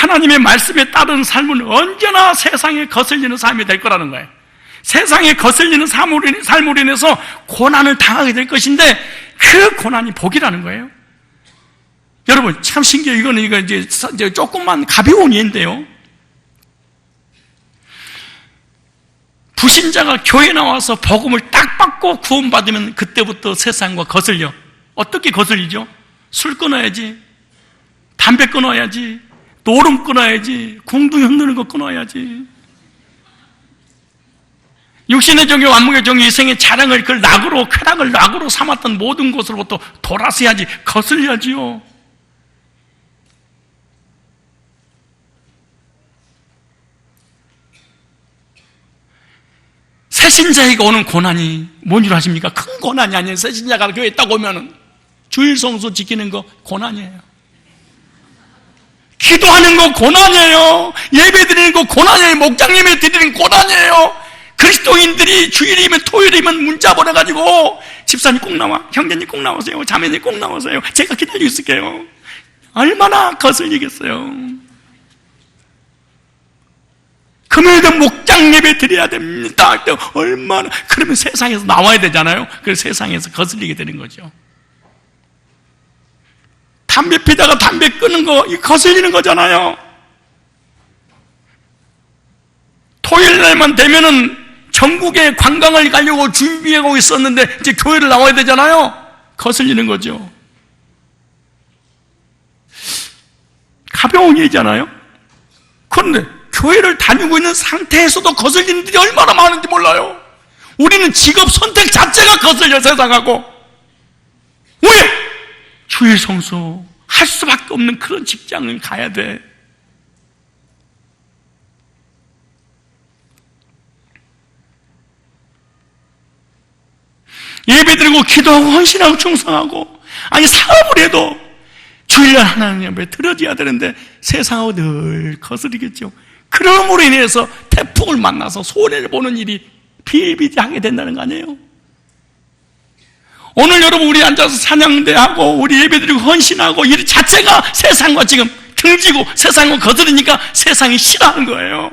하나님의 말씀에 따른 삶은 언제나 세상에 거슬리는 삶이 될 거라는 거예요. 세상에 거슬리는 삶으로 인해서 고난을 당하게 될 것인데 그 고난이 복이라는 거예요. 여러분 참 신기해요. 이거 이제 조금만 가벼운 예인데요. 불신자가 교회 나와서 복음을 딱 받고 구원받으면 그때부터 세상과 거슬려. 어떻게 거슬리죠? 술 끊어야지, 담배 끊어야지, 노름 끊어야지, 궁둥이 흔드는 거 끊어야지. 육신의 정욕, 안목의 정욕, 이생의 자랑을 그 낙으로, 쾌락을 낙으로 삼았던 모든 것으로부터 돌아서야지, 거슬려야지요. 새신자에게 오는 고난이 뭔 줄 아십니까? 큰 고난이 아니에요. 새신자가 교회에 딱 오면은 주일 성수 지키는 거 고난이에요. 기도하는 거 고난이에요. 예배 드리는 거 고난이에요. 목장 예배 드리는 거 고난이에요. 그리스도인들이 주일이면 토요일이면 문자 보내가지고 집사님 꼭 나와, 형제님 꼭 나오세요, 자매님 꼭 나오세요, 제가 기다리고 있을게요. 얼마나 거슬리겠어요. 금요일도 목장 예배 드려야 됩니다. 얼마나, 그러면 세상에서 나와야 되잖아요. 그래서 세상에서 거슬리게 되는 거죠. 담배 피다가 담배 끄는 거, 이 거슬리는 거잖아요. 토요일 날만 되면은 전국에 관광을 가려고 준비하고 있었는데 이제 교회를 나와야 되잖아요. 거슬리는 거죠. 가벼운 얘기잖아요. 그런데 교회를 다니고 있는 상태에서도 거슬리는 일이 얼마나 많은지 몰라요. 우리는 직업 선택 자체가 거슬려, 세상하고. 왜? 주일 성수 할 수밖에 없는 그런 직장을 가야 돼. 예배드리고 기도하고 헌신하고 충성하고, 아니 사업을 해도 주일날 하나님 앞에 드려져야 되는데 세상하고 늘 거스리겠죠. 그러므로 인해서 태풍을 만나서 손해를 보는 일이 비일비재하게 된다는 거 아니에요? 오늘 여러분 우리 앉아서 찬양대하고 우리 예배드리고 헌신하고 일 자체가 세상과 지금 등지고 세상과 거스르니까 세상이 싫어하는 거예요.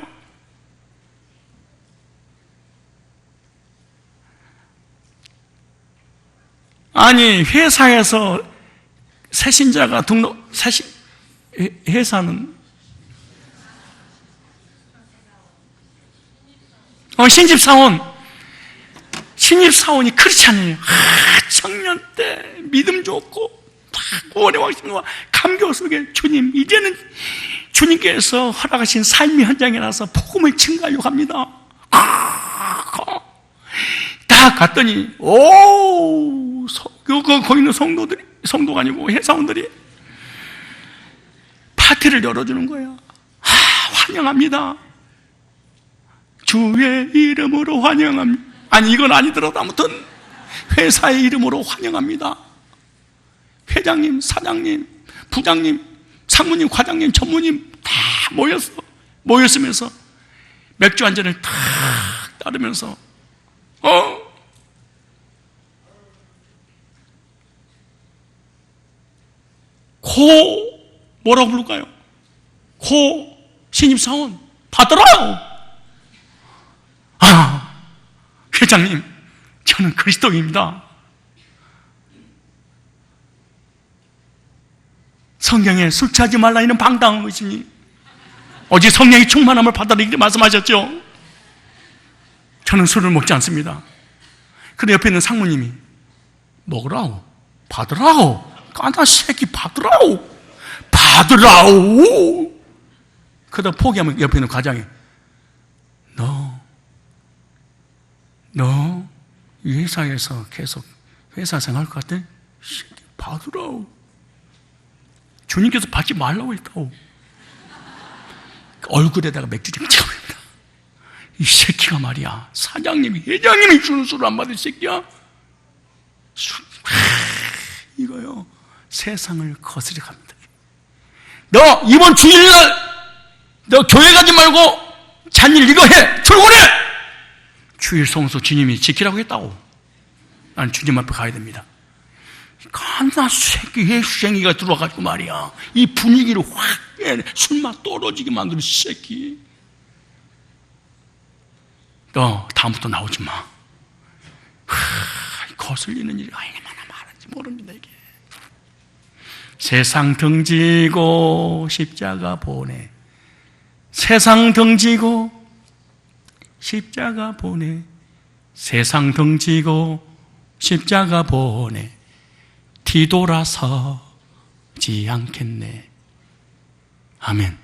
아니 회사에서 새신자가 회사는 신입사원이 그렇지 않아요. 청년 때 믿음 좋고 구원의 확신과 감격 속에 주님, 이제는 주님께서 허락하신 삶의 현장에 나서 복음을 증가하려고 합니다. 딱 갔더니 거기 있는 성도가 아니고 회사원들이 파티를 열어주는 거예요. 환영합니다. 주의 이름으로 환영합니다. 아니 이건 아니더라도 아무튼 회사의 이름으로 환영합니다. 회장님, 사장님, 부장님, 상무님, 과장님, 전무님 다 모였으면서 맥주 한 잔을 탁 따르면서 뭐라고 부를까요? 신입사원 받으라요. 회장님, 저는 그리스도인입니다. 성경에 술 취하지 말라 이는 방당한 것이니 어제 성령의 충만함을 받아라 이렇게 말씀하셨죠. 저는 술을 먹지 않습니다. 근데 옆에 있는 상무님이 먹으라고, 받으라고, 까나 새끼 받으라고, 그러다 포기하면 옆에 있는 과장이 너 이 회사에서 계속 회사 생활할 것 같아? 새끼 받으라고. 주님께서 받지 말라고 했다고. 얼굴에다가 맥주를 찍어버립니다. 이 새끼가 말이야, 사장님이, 회장님이 주는 술을 안 받을 새끼야? 이거요, 세상을 거스려 갑니다. 너 이번 주일날 너 교회 가지 말고 잔일 이거 해, 출근해! 주일 성수 주님이 지키라고 했다고. 난 주님 앞에 가야 됩니다. 갓나 예수쟁이가 들어와가지고 말이야, 이 분위기를 확 술맛 떨어지게 만드는 새끼. 너 다음부터 나오지 마. 거슬리는 일이 얼마나 많은지 모릅니다. 이게 세상 등지고 십자가 보내, 세상 등지고 십자가 보내, 세상 등지고 십자가 보내, 뒤돌아서지 않겠네. 아멘.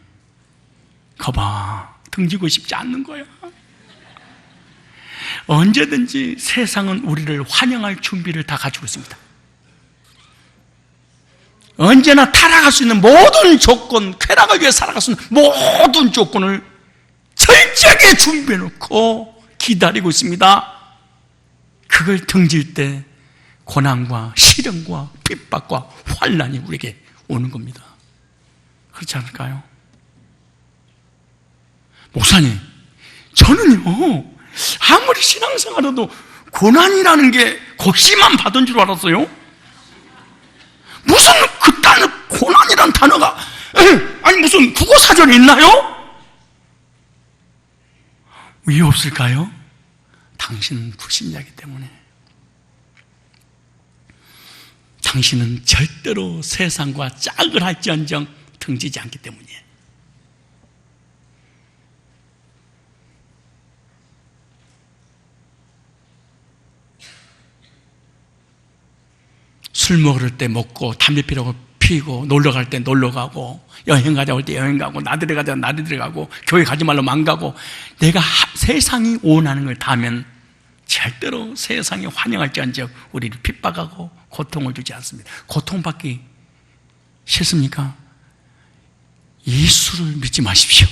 거봐, 등지고 싶지 않는 거야. 언제든지 세상은 우리를 환영할 준비를 다 가지고 있습니다. 언제나 타락할 수 있는 모든 조건, 쾌락을 위해 살아갈 수 있는 모든 조건을 철저하게 준비해놓고 기다리고 있습니다. 그걸 등질 때 고난과 시련과 핍박과 환난이 우리에게 오는 겁니다. 그렇지 않을까요? 목사님, 저는요, 아무리 신앙생활해도 고난이라는 게 곡시만 받은 줄 알았어요. 무슨 그딴 고난이란 단어가, 아니 무슨 국어사전에 있나요? 왜 없을까요? 당신은 불신자이기 때문에. 당신은 절대로 세상과 짝을 할지언정 등지지 않기 때문이에요. 술 먹을 때 먹고, 담배 피라고 피고, 놀러 갈 때 놀러 가고, 여행 가자고 할 때 여행 가고, 나들이 가자고 나들이 가고, 교회 가지 말라면 안 가고, 내가 세상이 원하는 걸 다 하면 절대로 세상이 환영할지언정 우리를 핍박하고 고통을 주지 않습니다. 고통받기 싫습니까? 예수를 믿지 마십시오.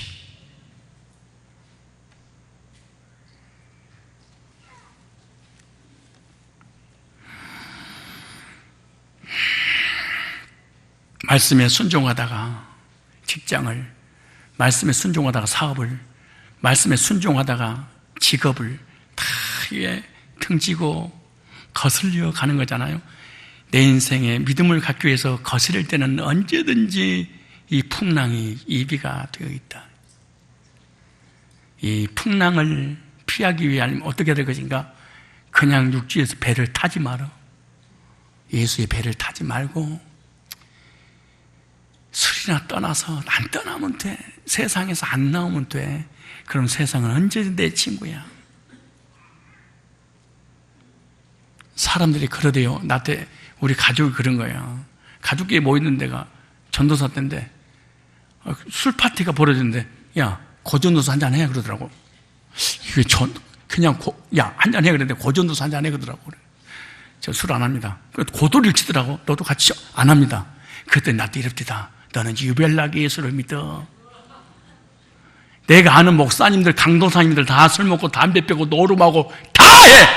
말씀에 순종하다가 직장을, 말씀에 순종하다가 사업을, 말씀에 순종하다가 직업을 다 위에 등지고 거슬려 가는 거잖아요. 내 인생에 믿음을 갖기 위해서 거스릴 때는 언제든지 이 풍랑이 이비가 되어 있다. 이 풍랑을 피하기 위하면 어떻게 될 것인가? 그냥 육지에서 배를 타지 마라. 예수의 배를 타지 말고 술이나 떠나서 안 떠나면 돼. 세상에서 안 나오면 돼. 그럼 세상은 언제든 내 친구야. 사람들이 그러대요. 나한테 우리 가족이 그런 거예요. 가족끼리 모이는 데가 전도사 때인데 술 파티가 벌어졌는데, 야, 고전도서 한잔 해 그러더라고. 이게 그냥 야, 한잔 해 그랬는데 고전도서 한잔 해 그러더라고. 저 술 안 합니다. 고도를 치더라고. 너도 같이 안 합니다. 그때 나한테 이럽디다. 너는 유별나게 예수를 믿어. 내가 아는 목사님들, 강도사님들 다 술 먹고 담배 빼고 노름하고 다 해.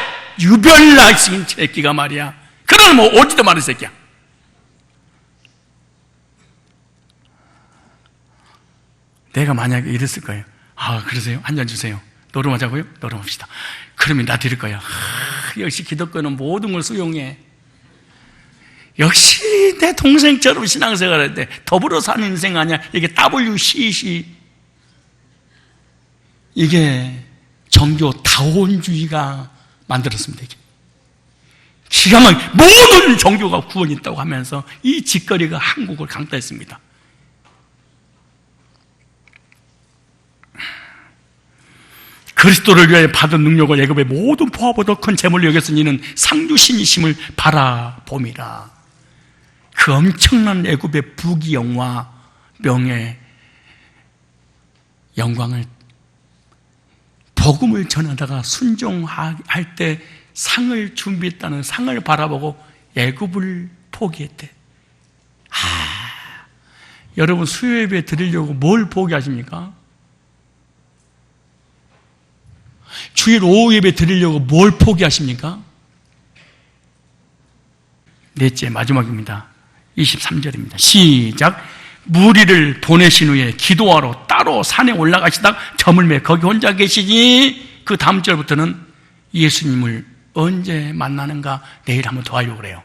유별나게 새끼가 말이야. 그러면 뭐 오지도 말이 새끼야. 내가 만약에 이랬을 거예요. 아, 그러세요? 한 잔 주세요. 노름하자고요? 노름합시다. 그러면 나 드릴 거야. 역시 기독교는 모든 걸 수용해. 역시 내 동생처럼 신앙생활 할 때 더불어 사는 인생 아니야. 이게 WCC. 이게 정교 다원주의가 만들었습니다. 이게. 기가 막히게 모든 종교가 구원이 있다고 하면서 이 짓거리가 한국을 강타했습니다. 그리스도를 위하여 받은 능력을 애굽의 모든 포화보다 큰 재물로 여겼으니 이는 상주신이심을 바라봄이라. 그 엄청난 애굽의 부귀영화, 명예, 영광을, 복음을 전하다가 순종할 때 상을 준비했다는 상을 바라보고 애굽을 포기했대. 여러분 수요예배 드리려고 뭘 포기하십니까? 주일 오후 예배 드리려고 뭘 포기하십니까? 넷째, 마지막입니다. 23절입니다. 시작. 무리를 보내신 후에 기도하러 따로 산에 올라가시다 저물매 거기 혼자 계시니, 그 다음 절부터는 예수님을 언제 만나는가 내일 한번 더 하려고 그래요.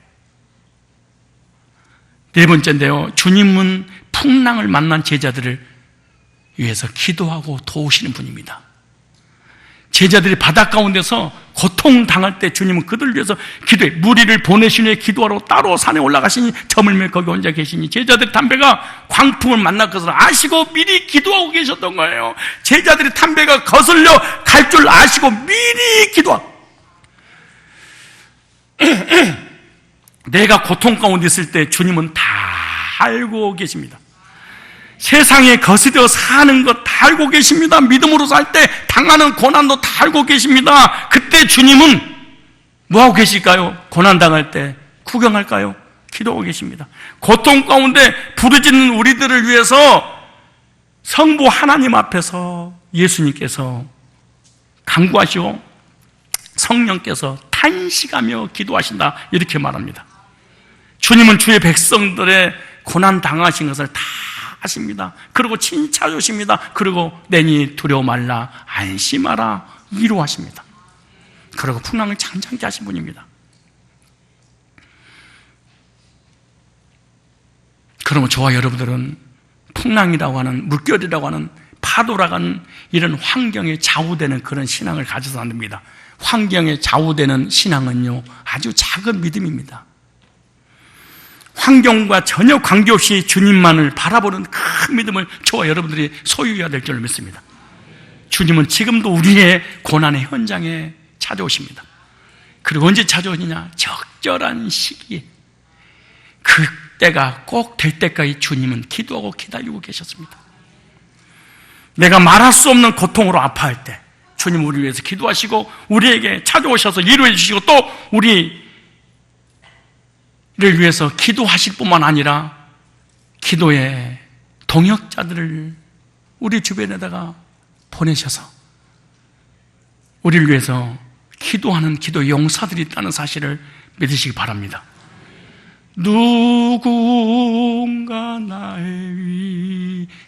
네 번째인데요, 주님은 풍랑을 만난 제자들을 위해서 기도하고 도우시는 분입니다. 제자들이 바다 가운데서 고통당할 때 주님은 그들을 위해서 기도해. 무리를 보내신 후에 기도하러 따로 산에 올라가시니 저물매 거기 혼자 계시니, 제자들의 담배가 광풍을 만날 것을 아시고 미리 기도하고 계셨던 거예요. 제자들의 담배가 거슬려 갈 줄 아시고 미리 기도하고. 내가 고통 가운데 있을 때 주님은 다 알고 계십니다. 세상에 거스려 사는 것 다 알고 계십니다. 믿음으로 살 때 당하는 고난도 다 알고 계십니다. 그때 주님은 뭐하고 계실까요? 고난 당할 때 구경할까요? 기도하고 계십니다. 고통 가운데 부르짖는 우리들을 위해서 성부 하나님 앞에서 예수님께서 간구하시고 성령께서 탄식하며 기도하신다, 이렇게 말합니다. 주님은 주의 백성들의 고난 당하신 것을 다 아십니다. 그리고 칭찬하십니다. 그리고 내니 두려워 말라, 안심하라, 위로하십니다. 그리고 풍랑을 장장케 하신 분입니다. 그러면 저와 여러분들은 풍랑이라고 하는, 물결이라고 하는, 파도라고 하는 이런 환경에 좌우되는 그런 신앙을 가져서 안 됩니다. 환경에 좌우되는 신앙은요, 아주 작은 믿음입니다. 환경과 전혀 관계없이 주님만을 바라보는 큰 믿음을 저와 여러분들이 소유해야 될 줄 믿습니다. 주님은 지금도 우리의 고난의 현장에 찾아오십니다. 그리고 언제 찾아오느냐? 적절한 시기에, 그때가 꼭 될 때까지 주님은 기도하고 기다리고 계셨습니다. 내가 말할 수 없는 고통으로 아파할 때 주님은 우리를 위해서 기도하시고 우리에게 찾아오셔서 위로해 주시고, 또 우리를 위해서 기도하실 뿐만 아니라 기도의 동역자들을 우리 주변에다가 보내셔서 우리를 위해서 기도하는 기도 용사들이 있다는 사실을 믿으시기 바랍니다. 누군가 날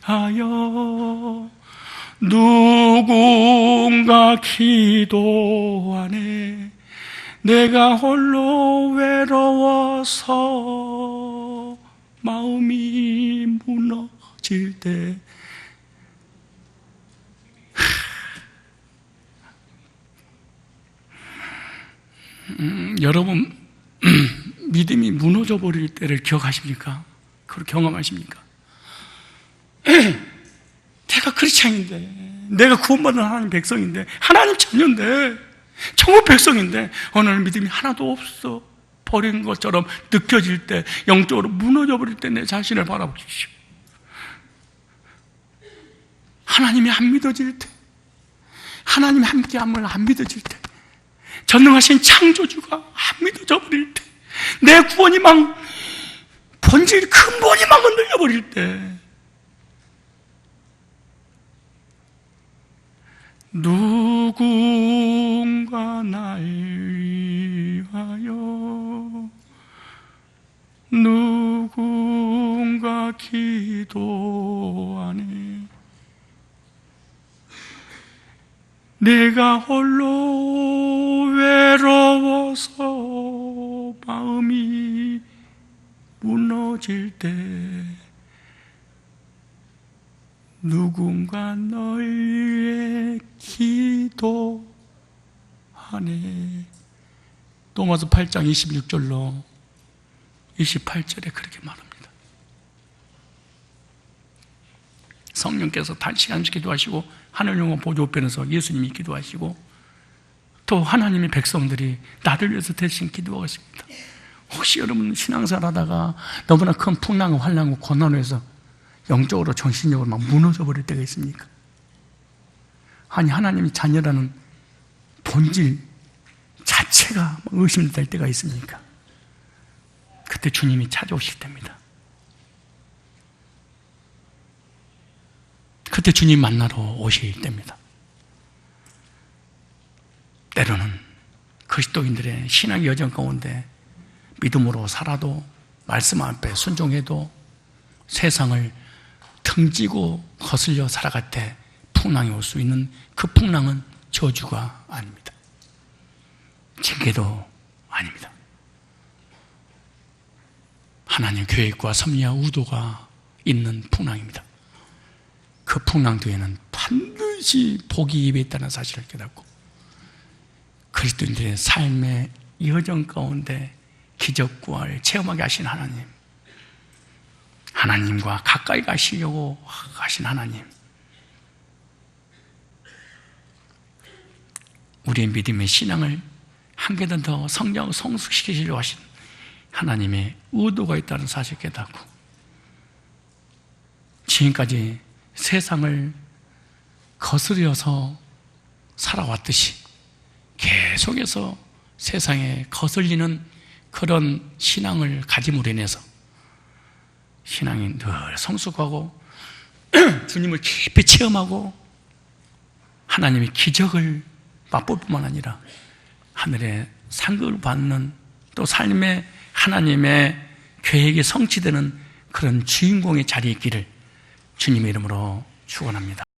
위하여 누군가 기도하네. 내가 홀로 외로워서 마음이 무너질 때, 여러분 믿음이 무너져 버릴 때를 기억하십니까? 그걸 경험하십니까? 내가 크리스찬인데, 내가 구원받은 하나님 백성인데, 하나님 자녀인데, 천국 백성인데 어느 날 믿음이 하나도 없어 버린 것처럼 느껴질 때, 영적으로 무너져 버릴 때 내 자신을 바라보십시오. 하나님이 안 믿어질 때, 하나님이 함께함을 안 믿어질 때, 전능하신 창조주가 안 믿어져 버릴 때, 내 구원이 막 본질 근본이 막 흔들려 버릴 때, 누군가 날 위하여 누군가 기도하네. 내가 홀로 외로워서 마음이 무너질 때 누군가 널 위해 기도하네. 로마서 8장 26절로 28절에 그렇게 말합니다. 성령께서 단시간씩 기도하시고 하늘 영광 보좌 우편에서 예수님이 기도하시고 또 하나님의 백성들이 나를 위해서 대신 기도하고 있습니다. 혹시 여러분 신앙생활 하다가 너무나 큰 풍랑과 환난과 고난으로 해서 영적으로 정신적으로 막 무너져 버릴 때가 있습니까? 아니, 하나님이 자녀라는 본질 자체가 의심될 때가 있습니까? 그때 주님이 찾아오실 때입니다. 그때 주님 만나러 오실 때입니다. 때로는 그리스도인들의 신앙의 여정 가운데 믿음으로 살아도, 말씀 앞에 순종해도 세상을 등지고 거슬려 살아갈 때 풍랑이 올 수 있는 그 풍랑은 저주가 아닙니다. 징계도 아닙니다. 하나님 계획과 섭리와 의도가 있는 풍랑입니다. 그 풍랑 뒤에는 반드시 복이 입에 있다는 사실을 깨닫고 그리스도인들의 삶의 여정 가운데 기적과를 체험하게 하신 하나님, 하나님과 가까이 가시려고 하신 하나님, 우리의 믿음의 신앙을 한 계단 더 성장, 성숙시키시려고 하신 하나님의 의도가 있다는 사실을 깨닫고 지금까지 세상을 거스려서 살아왔듯이 계속해서 세상에 거슬리는 그런 신앙을 가짐으로 인해서 신앙이 늘 성숙하고 주님을 깊이 체험하고 하나님의 기적을 맛볼 뿐만 아니라 하늘의 상급을 받는 또 삶의 하나님의 계획이 성취되는 그런 주인공의 자리에 있기를 주님의 이름으로 축원합니다.